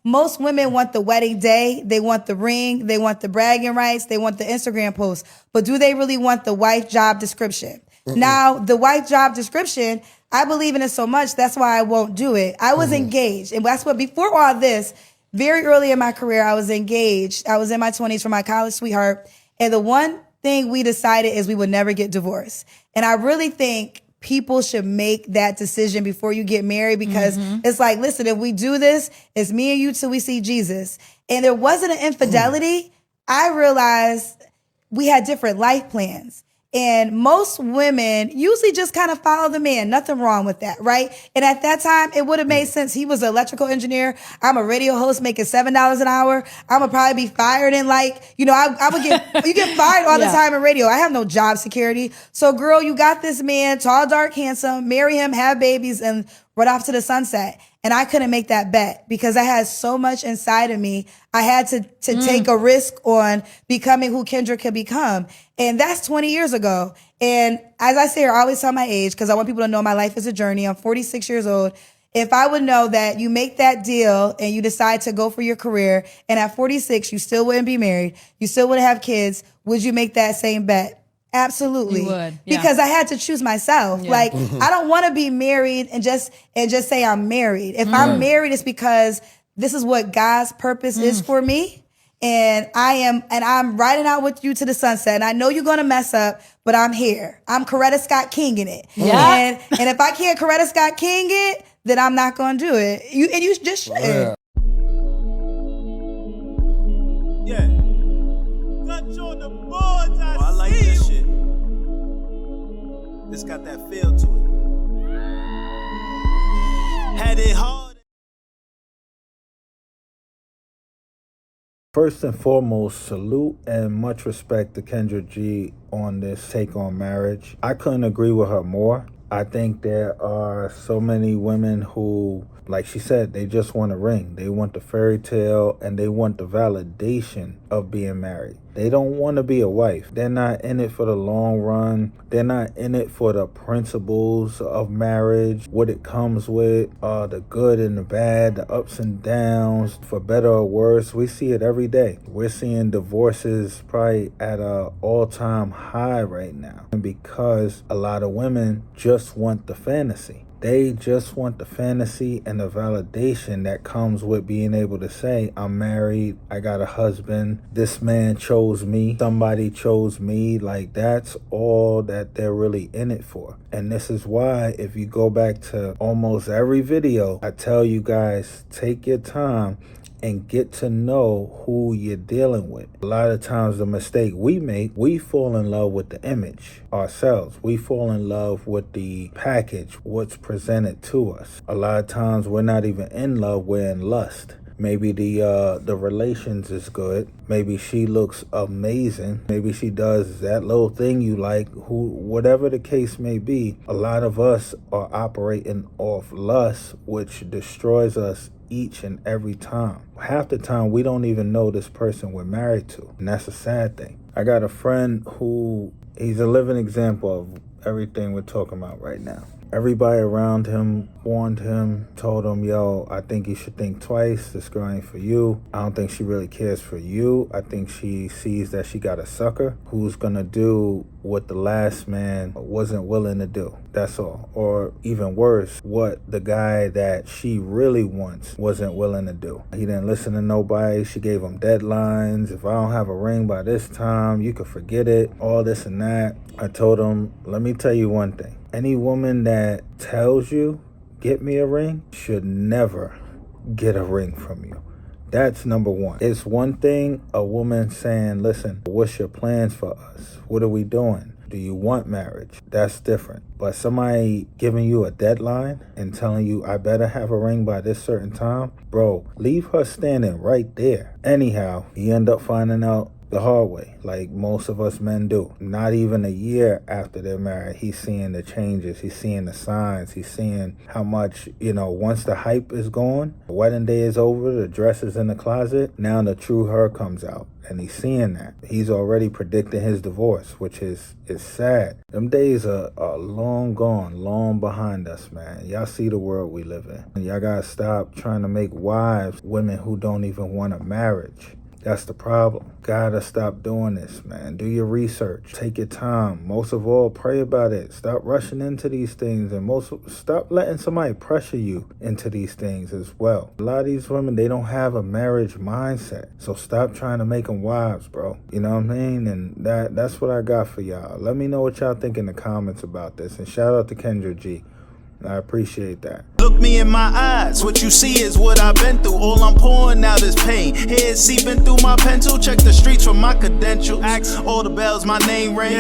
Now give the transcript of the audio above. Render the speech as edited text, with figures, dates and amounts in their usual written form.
most women want the wedding day, they want the ring, they want the bragging rights, they want the Instagram post. But do they really want the wife job description? Now, the wife job description, I believe in it so much, that's why I won't do it. I was engaged. And that's what, before all this, very early in my career, I was engaged. I was in my 20s for my college sweetheart. And the one thing we decided is we would never get divorced. And I really think people should make that decision before you get married, because it's like, listen, if we do this, it's me and you till we see Jesus. And there wasn't an infidelity. I realized we had different life plans. And most women usually just kind of follow the man. Nothing wrong with that, right? And at that time, it would have made sense. He was an electrical engineer. I'm a radio host making $7 an hour. I'm going to probably be fired in I would you get fired all the time in radio. I have no job security. So girl, you got this man, tall, dark, handsome, marry him, have babies, and run off to the sunset. And I couldn't make that bet because I had so much inside of me. I had to take a risk on becoming who Kendra could become. And that's 20 years ago. And as I say, I always tell my age because I want people to know my life is a journey. I'm 46 years old. If I would know that you make that deal and you decide to go for your career, and at 46, you still wouldn't be married, you still wouldn't have kids, would you make that same bet? Absolutely. You would, because I had to choose myself. Yeah. Like, I don't want to be married and just say I'm married. If I'm married, it's because this is what God's purpose is for me. And I'm riding out with you to the sunset. And I know you're going to mess up, but I'm here. I'm Coretta Scott King in it. Yeah. And if I can't Coretta Scott King it, then I'm not going to do it. You just should. Yeah. Touch on the boards, I like this shit. It's got that feel to it. Had it hard. First and foremost, salute and much respect to Kendra G on this take on marriage. I couldn't agree with her more. I think there are so many women who, like she said, they just want a ring. They want the fairy tale and they want the validation of being married. They don't want to be a wife. They're not in it for the long run. They're not in it for the principles of marriage, what it comes with, the good and the bad, the ups and downs, for better or worse. We see it every day. We're seeing divorces probably at an all-time high right now. And because a lot of women just want the fantasy. They just want the fantasy and the validation that comes with being able to say, I'm married, I got a husband, this man chose me, somebody chose me. Like, that's all that they're really in it for. And this is why, if you go back to almost every video, I tell you guys, take your time and get to know who you're dealing with. A lot of times the mistake we make, we fall in love with the image ourselves. We fall in love with the package, what's presented to us. A lot of times we're not even in love, we're in lust. Maybe the relations is good. Maybe she looks amazing. Maybe she does that little thing you like. Whatever the case may be, a lot of us are operating off lust, which destroys us each and every time. Half the time we don't even know this person we're married to, and that's a sad thing. I got a friend who, he's a living example of everything we're talking about right now. Everybody around him warned him, told him, yo, I think you should think twice. This girl ain't for you. I don't think she really cares for you. I think she sees that she got a sucker who's gonna do what the last man wasn't willing to do. That's all. Or even worse, what the guy that she really wants wasn't willing to do. He didn't listen to nobody. She gave him deadlines. If I don't have a ring by this time, you could forget it. All this and that. I told him, let me tell you one thing. Any woman that tells you, get me a ring, should never get a ring from you. That's number one. It's one thing a woman saying, listen, what's your plans for us? What are we doing? Do you want marriage? That's different. But somebody giving you a deadline and telling you, I better have a ring by this certain time, bro, leave her standing right there. Anyhow, he ended up finding out the hard way, like most of us men do. Not even a year after they're married, he's seeing the changes. He's seeing the signs. He's seeing how much, once the hype is gone, the wedding day is over, the dress is in the closet, now the true her comes out. And he's seeing that. He's already predicting his divorce, which is sad. Them days are long gone, long behind us, man. Y'all see the world we live in. And y'all gotta stop trying to make wives women who don't even want a marriage. That's the problem. Gotta stop doing this, man. Do your research. Take your time. Most of all, pray about it. Stop rushing into these things, and stop letting somebody pressure you into these things as well. A lot of these women, they don't have a marriage mindset. So stop trying to make them wives, bro. You know what I mean? And that's what I got for y'all. Let me know what y'all think in the comments about this. And shout out to Kendra G. I appreciate that. Look me in my eyes, what you see is what I've been through. All I'm pouring out is pain. Head seeping through my pencil. Check the streets for my credentials. Ask all the bells, my name ring.